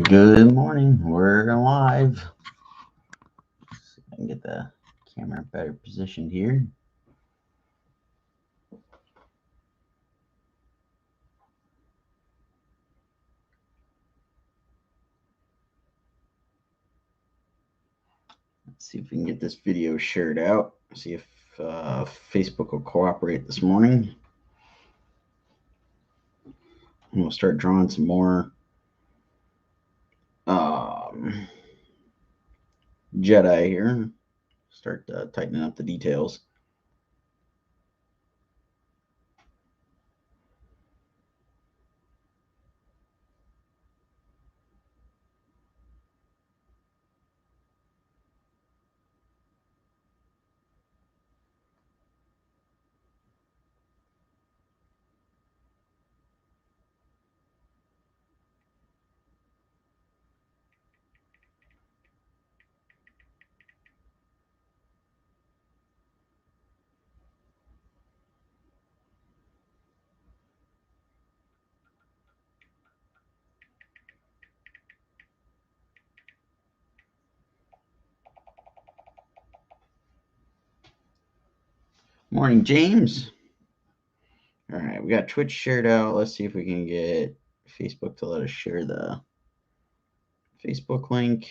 Good morning. We're live. See if I can get the camera better positioned here. Let's see if we can get this video shared out. See if Facebook will cooperate this morning. And we'll start drawing some more Jedi here. Start tightening up the details. Morning, James. All right, we got Twitch shared out. Let's see if we can get Facebook to let us share the Facebook link.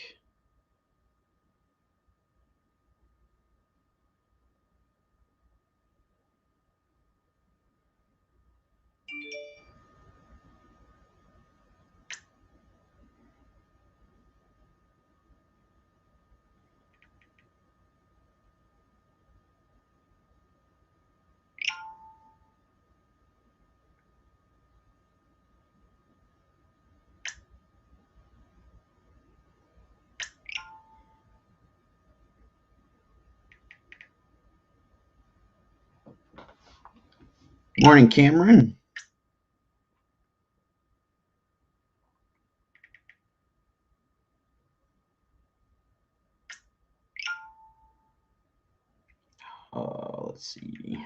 Morning, Cameron. Let's see.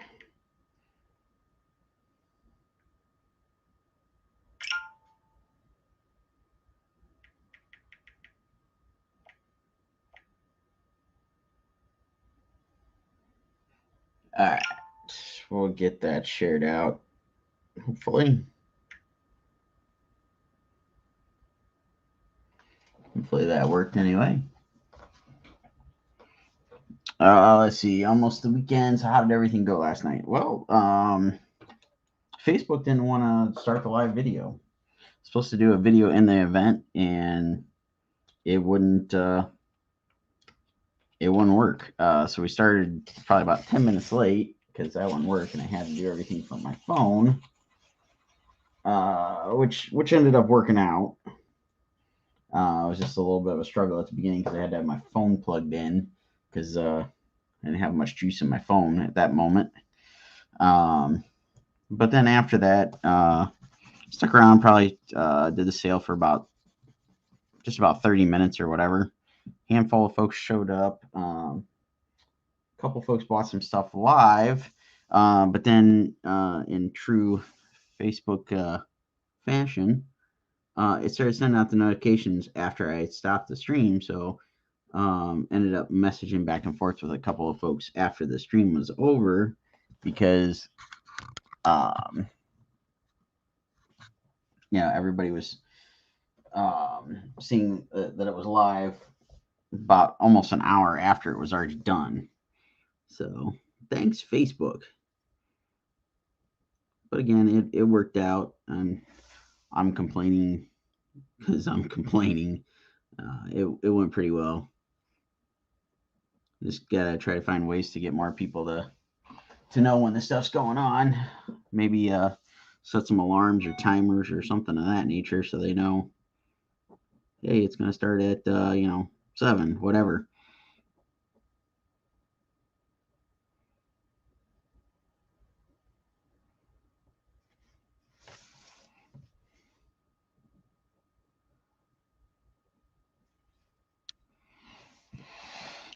All right, we'll get that shared out, hopefully. Hopefully that worked anyway. Let's see, almost the weekend. So how did everything go last night? Well, Facebook didn't want to start the live video. Supposed to do a video in the event, and it wouldn't work. So we started probably about 10 minutes late because that wouldn't work, and I had to do everything from my phone, which ended up working out. It was just a little bit of a struggle at the beginning because I had to have my phone plugged in because I didn't have much juice in my phone at that moment. But then after that, stuck around, probably did the sale for just about 30 minutes or whatever. Handful of folks showed up. A couple folks bought some stuff live. But then in true Facebook fashion, it started sending out the notifications after I stopped the stream. So ended up messaging back and forth with a couple of folks after the stream was over because everybody was seeing that it was live about almost an hour after it was already done. So thanks, Facebook. But again, it worked out, and I'm complaining because I'm complaining. It went pretty well. Just gotta try to find ways to get more people to know when this stuff's going on. Maybe set some alarms or timers or something of that nature so they know, hey, it's gonna start at 7, whatever.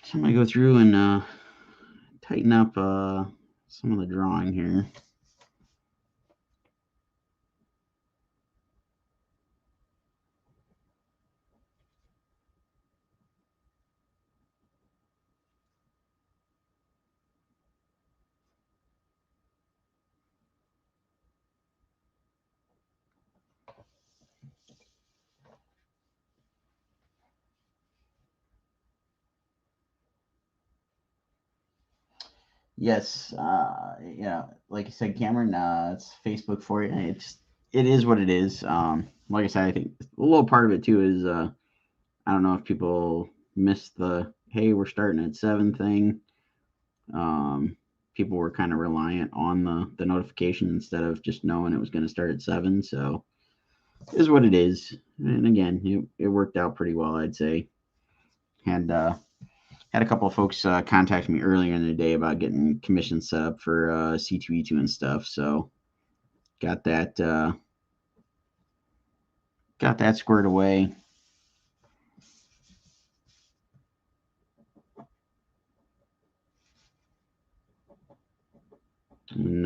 So I'm gonna go through and tighten up some of the drawing here. Yes, yeah, like you said, Cameron, it's Facebook for you. It is what it is. Like I said, I think a little part of it too is I don't know if people missed the hey, we're starting at 7 thing. Um, People were kind of reliant on the notification instead of just knowing it was going to start at 7. So it is what it is. And again, it worked out pretty well, I'd say. Had had a couple of folks contact me earlier in the day about getting commissions set up for C2E2 and stuff. So got that squared away. And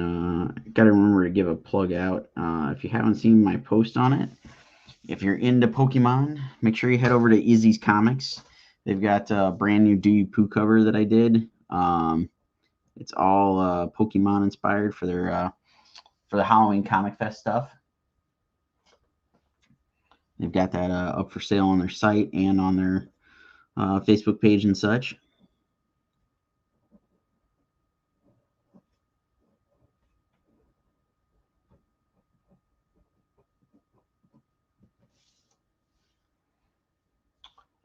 got to remember to give a plug out. If you haven't seen my post on it, if you're into Pokemon, make sure you head over to Izzy's Comics. They've got a brand new Do You Poo cover that I did. It's all Pokemon inspired for the Halloween Comic Fest stuff. They've got that up for sale on their site and on their Facebook page and such.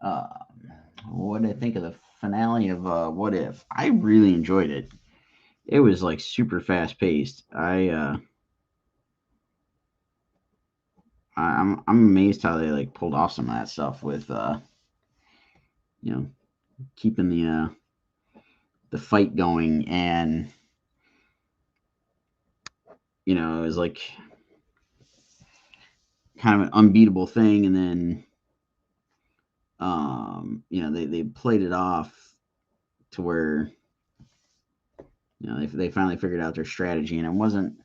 Uh, what did I think of the finale of What If? I really enjoyed it. It was like super fast paced. I'm amazed how they like pulled off some of that stuff with you know keeping the fight going, and it was like kind of an unbeatable thing, and then they played it off to where they finally figured out their strategy, and it wasn't.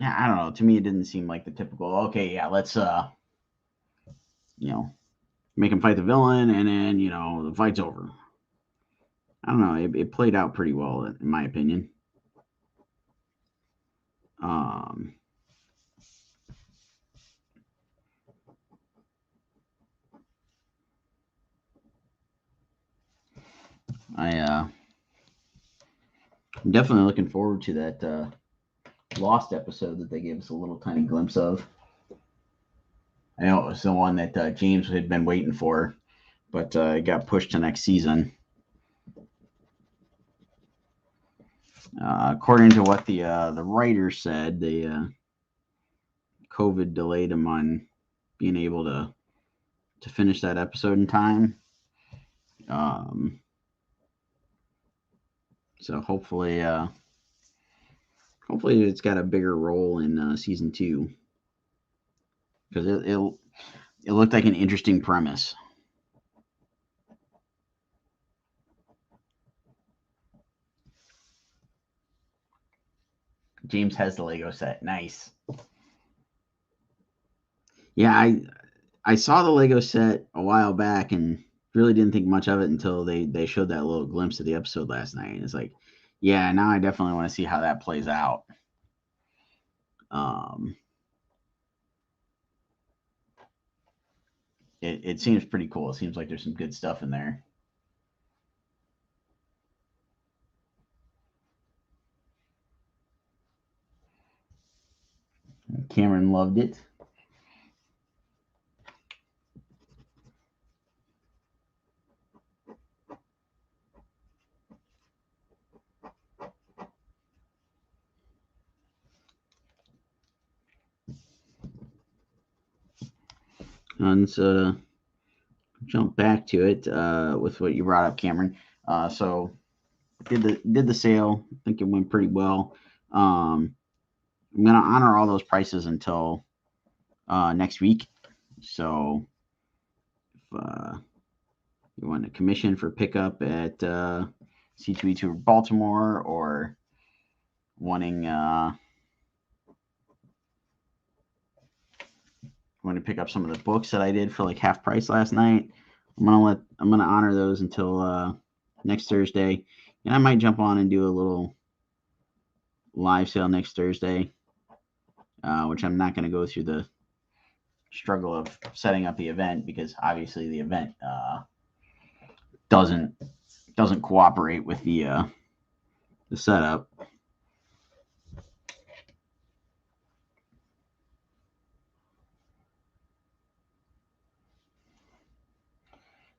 Yeah, I don't know. To me, it didn't seem like the typical. Okay, yeah, let's you know make him fight the villain, and then the fight's over. I don't know. It played out pretty well, in my opinion. Um, I'm definitely looking forward to that Lost episode that they gave us a little tiny glimpse of. I know it was the one that James had been waiting for, but it got pushed to next season. According to what the writer said, the COVID delayed him on being able to finish that episode in time. Um, so hopefully it's got a bigger role in season 2, because it looked like an interesting premise. James has the Lego set. Nice. Yeah, I saw the Lego set a while back and really didn't think much of it until they showed that little glimpse of the episode last night. And it's like, yeah, now I definitely want to see how that plays out. Um, it seems pretty cool. It seems like there's some good stuff in there. Cameron loved it. And so jump back to it with what you brought up, Cameron. So did the sale. I think it went pretty well. I'm gonna honor all those prices until next week. So if you want a commission for pickup at C2E2 Baltimore, or wanting want to pick up some of the books that I did for like half price last night, I'm gonna honor those until next Thursday, and I might jump on and do a little live sale next Thursday, which I'm not going to go through the struggle of setting up the event, because obviously the event doesn't cooperate with the the setup.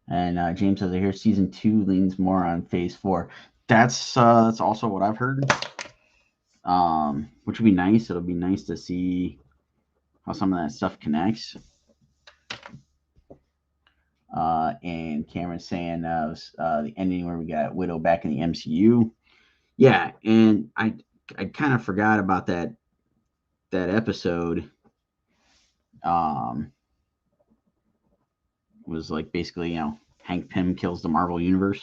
And James says, I hear season 2 leans more on phase 4. That's also what I've heard. Which would be nice. It'll be nice to see how some of that stuff connects. And Cameron's saying the ending where we got Widow back in the MCU. Yeah, and I kind of forgot about that episode. Was like basically, Hank Pym kills the Marvel Universe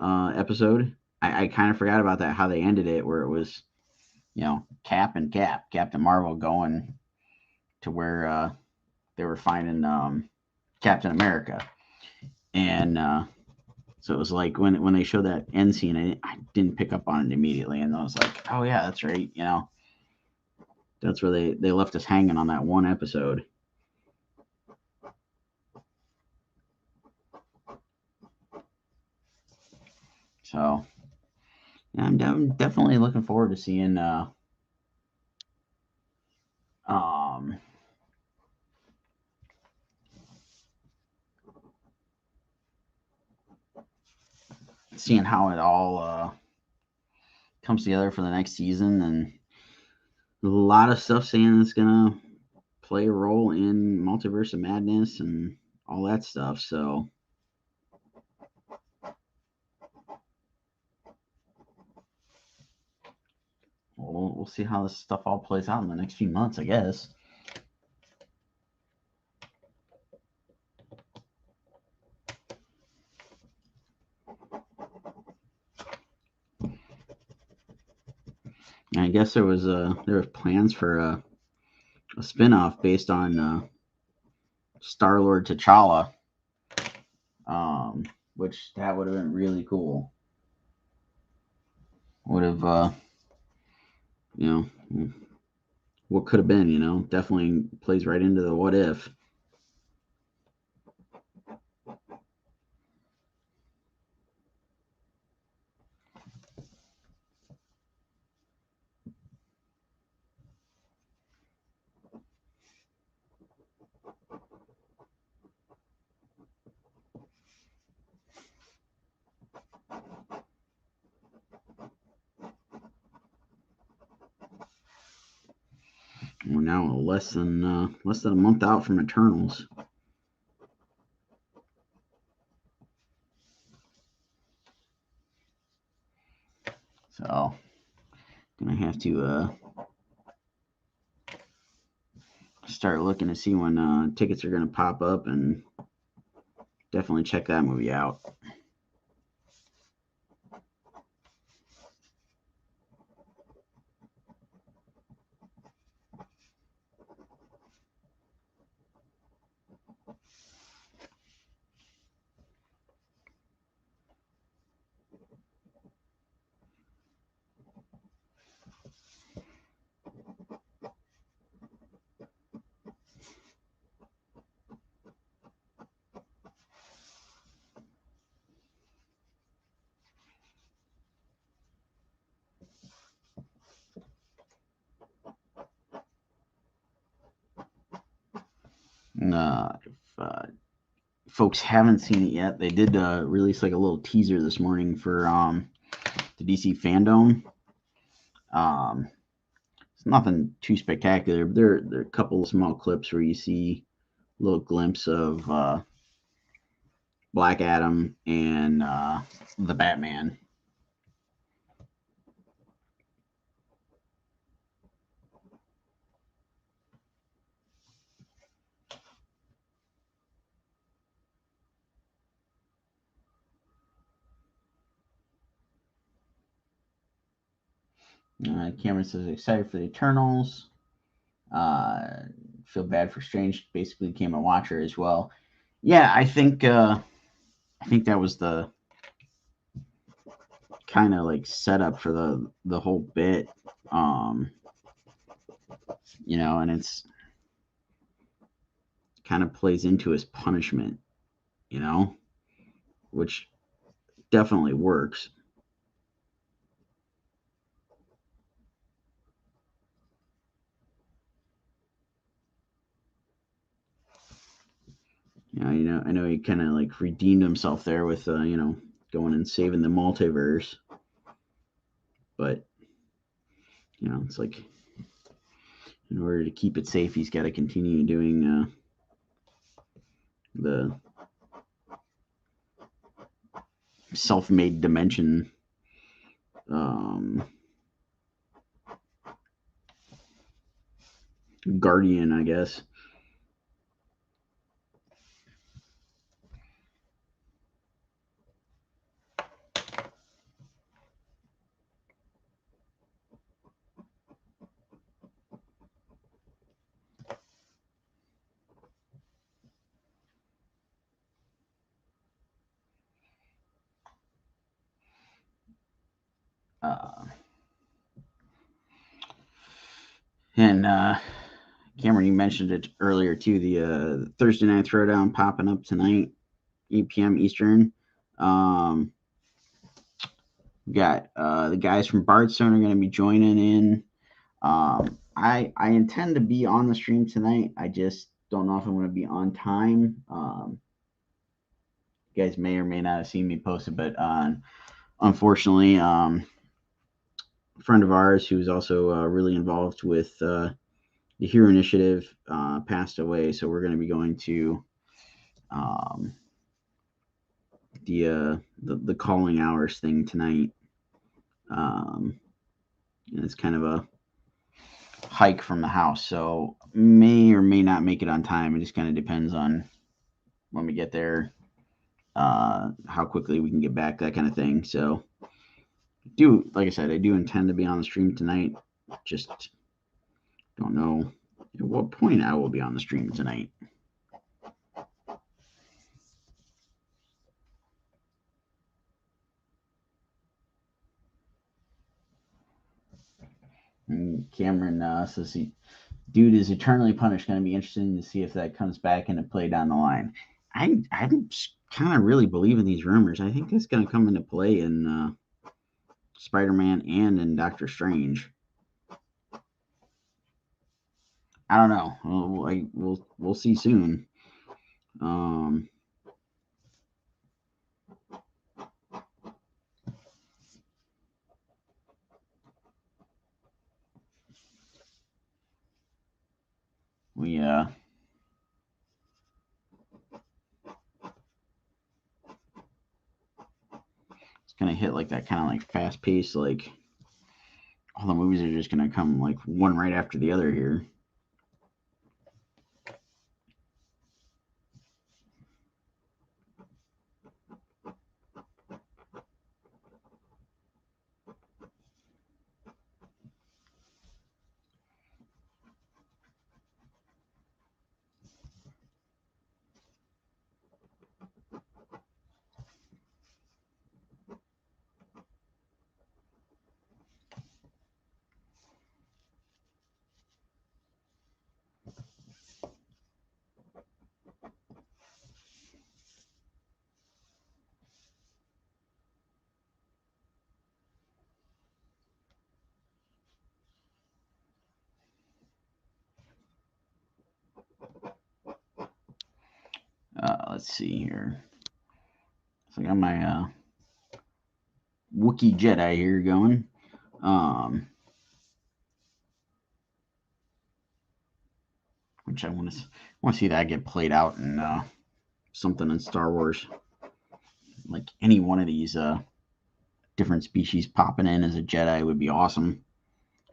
episode. I kind of forgot about that, how they ended it, where it was, Captain Marvel going to where they were finding Captain America. And so it was like when they showed that end scene, I didn't pick up on it immediately. And I was like, oh, yeah, that's right. That's where they left us hanging on that one episode. So yeah, I'm definitely looking forward to seeing seeing how it all comes together for the next season, and a lot of stuff saying it's gonna play a role in Multiverse of Madness and all that stuff. So we'll see how this stuff all plays out in the next few months, I guess. And I guess there was plans for a spinoff based on Star-Lord T'Challa, which that would have been really cool. Would have, what could have been, definitely plays right into the what if. We're now less than a month out from Eternals. So gonna have to start looking to see when tickets are gonna pop up, and definitely check that movie out. If folks haven't seen it yet, they did release like a little teaser this morning for the DC Fandom. It's nothing too spectacular. There are a couple of small clips where you see a little glimpse of Black Adam and the Batman. Cameron says excited for the Eternals. Feel bad for Strange. Basically became a watcher as well. Yeah, I think that was the kind of like setup for the whole bit. And it's kind of plays into his punishment, which definitely works. Yeah, I know he kind of like redeemed himself there with going and saving the multiverse, but it's like in order to keep it safe, he's got to continue doing the self-made dimension um, guardian, I guess. Uh, and Cameron, you mentioned it earlier too. The Thursday Night Throwdown popping up tonight, 8 p.m. Eastern. We got the guys from Bardstone are going to be joining in. I intend to be on the stream tonight. I just don't know if I'm going to be on time. You guys may or may not have seen me post it, but unfortunately, a friend of ours who's also really involved with the Hero Initiative passed away. So we're going to be going to um, the calling hours thing tonight. And it's kind of a hike from the house, so may or may not make it on time. It just kind of depends on when we get there, how quickly we can get back, that kind of thing. So, like I said, I do intend to be on the stream tonight. Just don't know at what point I will be on the stream tonight. And Cameron says dude is eternally punished. Going to be interesting to see if that comes back into play down the line. I'm kind of really believing these rumors. I think that's going to come into play in Spider-Man and in Doctor Strange. I don't know. We'll see soon. We it's gonna hit like that kind of like fast pace, like all the movies are just gonna come like one right after the other here. Let's see here. So I got my Wookiee Jedi here going. Which I want to see that get played out in something in Star Wars, like any one of these different species popping in as a Jedi would be awesome.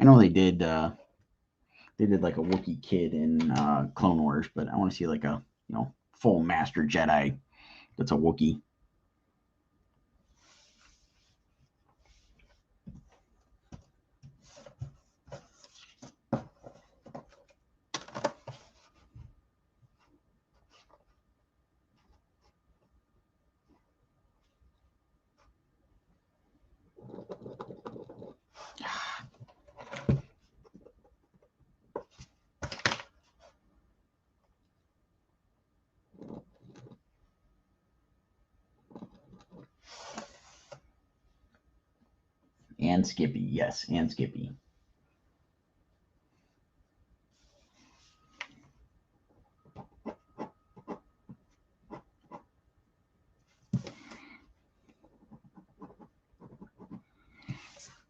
I know they did like a Wookiee kid in Clone Wars, but I want to see like a full Master Jedi that's a Wookiee. And Skippy, yes, and Skippy.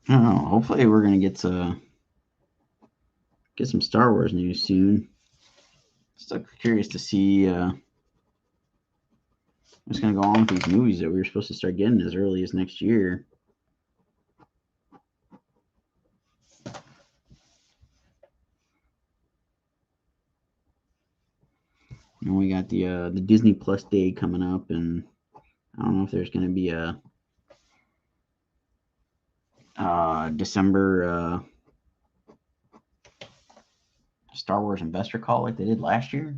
I don't know. Hopefully, we're gonna get some Star Wars news soon. Still curious to see what's gonna go on with these movies that we were supposed to start getting as early as next year. And we got the Disney Plus Day coming up, and I don't know if there's gonna be a December Star Wars investor call like they did last year.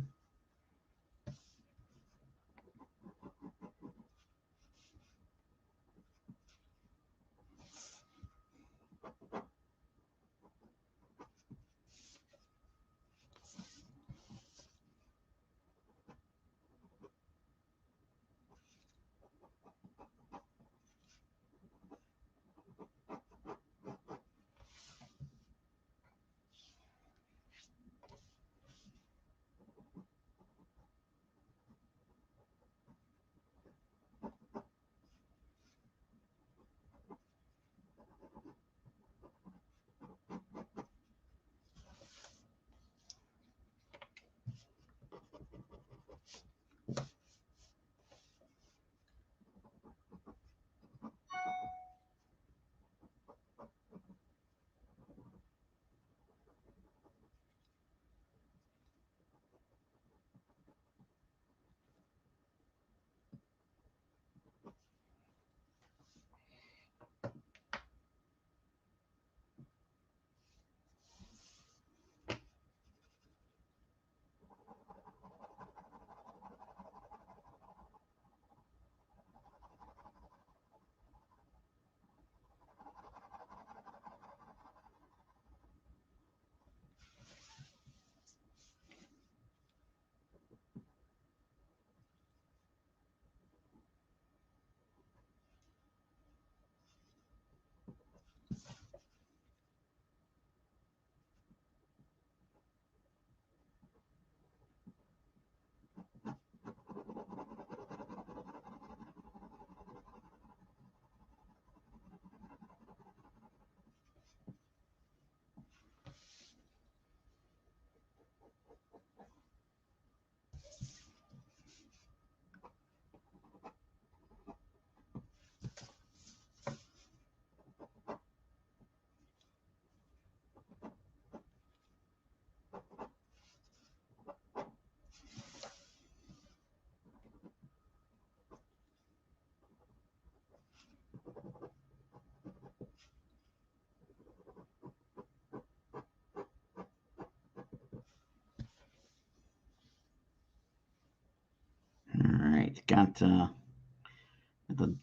All right, got the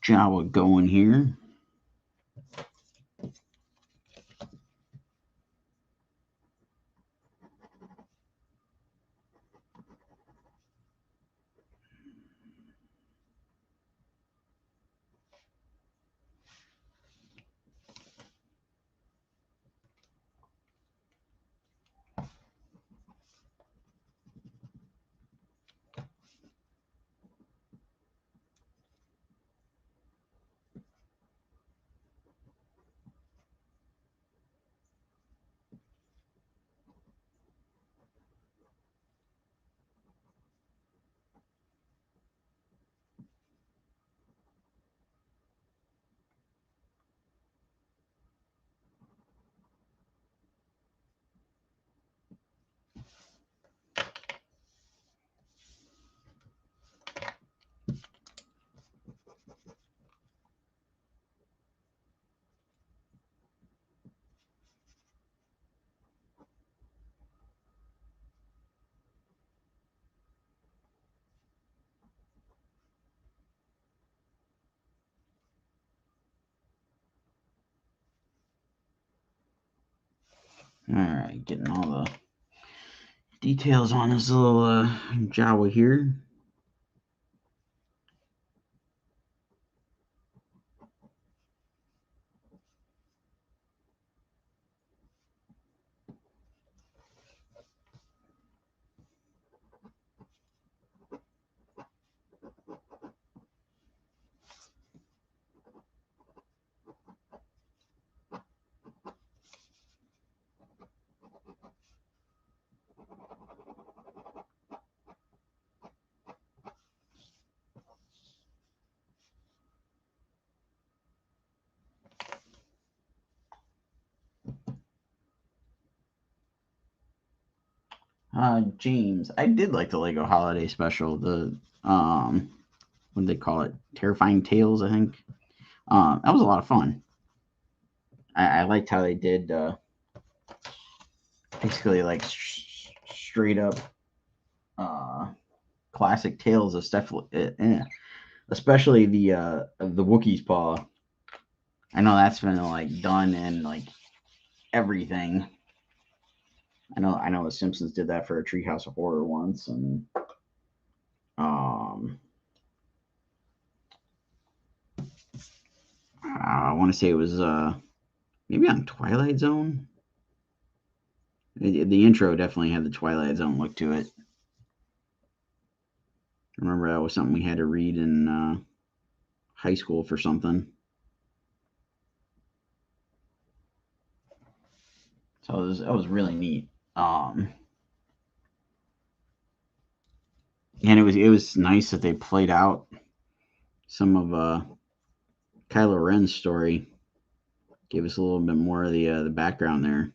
Jawa going here. All right, getting all the details on this little Jawa here. James, I did like the Lego Holiday Special. The what do they call it? Terrifying Tales, I think. That was a lot of fun. I liked how they did basically like straight up uh, classic tales of stuff, especially the Wookiee's Paw. I know that's been like done in like everything. I know the Simpsons did that for a Treehouse of Horror once, and um, I want to say it was maybe on Twilight Zone. The intro definitely had the Twilight Zone look to it. I remember that was something we had to read in high school for something. So it was really neat. And it was nice that they played out some of Kylo Ren's story. Gave us a little bit more of the background there.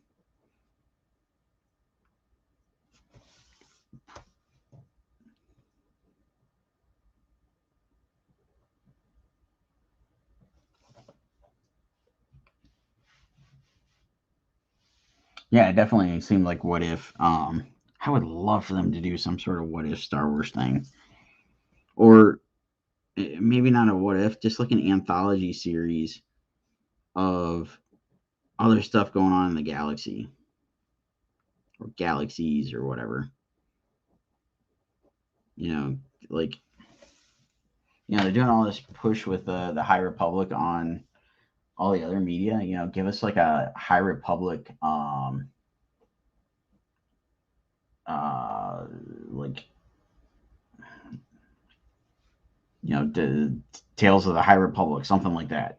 Yeah, it definitely seemed like What If. I would love for them to do some sort of What If Star Wars thing, or maybe not a What If, just like an anthology series of other stuff going on in the galaxy or galaxies or whatever. You know, like they're doing all this push with the High Republic on all the other media. Give us like a High Republic like Tales of the High Republic, something like that.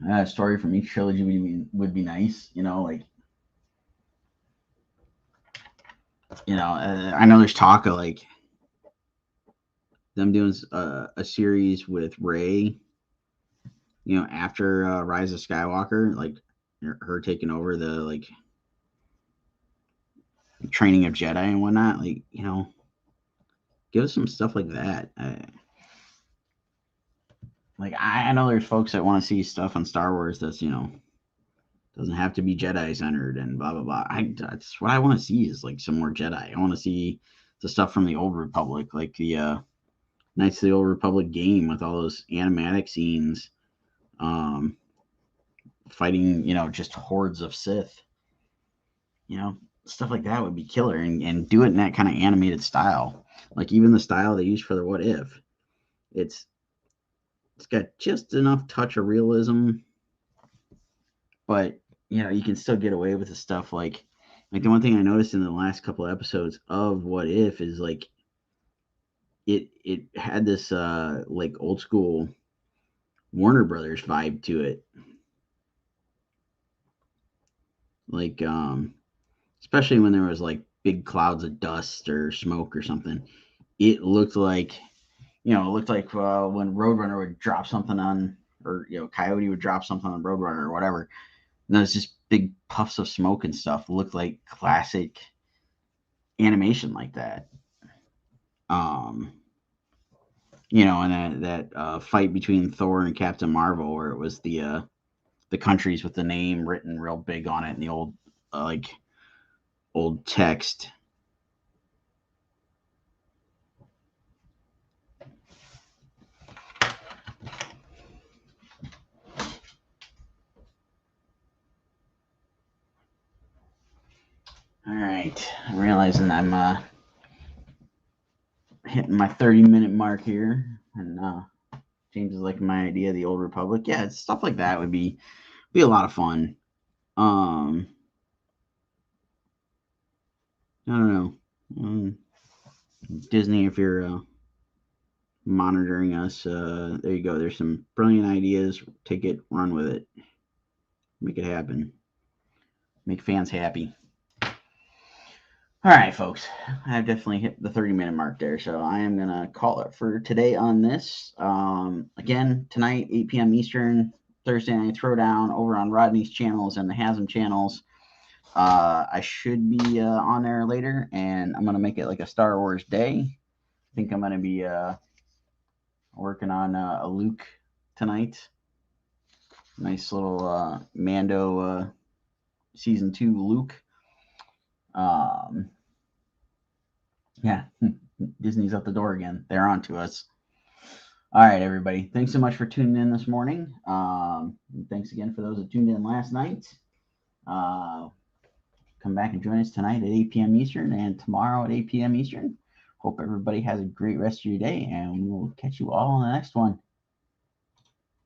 A story from each trilogy would be nice. I know there's talk of like them doing a series with Rey. After Rise of Skywalker, like her taking over the like training of Jedi and whatnot. Like give us some stuff like that. Like I know there's folks that want to see stuff on Star Wars that's doesn't have to be Jedi centered and blah blah blah. That's what I want to see is like some more Jedi. I want to see the stuff from the Old Republic, like the Knights of the Old Republic game with all those animatic scenes, um, fighting just hordes of Sith. Stuff like that would be killer, and do it in that kind of animated style. Like even the style they use for the What If, it's it's got just enough touch of realism, but you can still get away with the stuff like the one thing I noticed in the last couple of episodes of What If is like it had this like old school Warner Brothers vibe to it. Like especially when there was like big clouds of dust or smoke or something. It looked like when Roadrunner would drop something on, or Coyote would drop something on Roadrunner or whatever. And there's just big puffs of smoke and stuff. Looked like classic animation like that. Um, and that fight between Thor and Captain Marvel, where it was the countries with the name written real big on it in the like old text. All right, I'm realizing I'm hitting my 30-minute mark here, and James is liking my idea of the Old Republic. Yeah, stuff like that would be a lot of fun. I don't know. Disney, if you're monitoring us, there you go. There's some brilliant ideas. Take it, run with it, make it happen, make fans happy. All right, folks. I've definitely hit the 30-minute mark there, so I am gonna call it for today on this. Again, tonight, 8 p.m. Eastern. Thursday Night Throwdown over on Rodney's channels and the Hasm channels. I should be on there later, and I'm going to make it like a Star Wars day. I think I'm going to be working on a Luke tonight. Nice little Mando Season 2 Luke. Yeah, Disney's up the door again. They're on to us. All right, everybody. Thanks so much for tuning in this morning. Thanks again for those that tuned in last night. Come back and join us tonight at 8 p.m. Eastern and tomorrow at 8 p.m. Eastern. Hope everybody has a great rest of your day, and we will catch you all on the next one.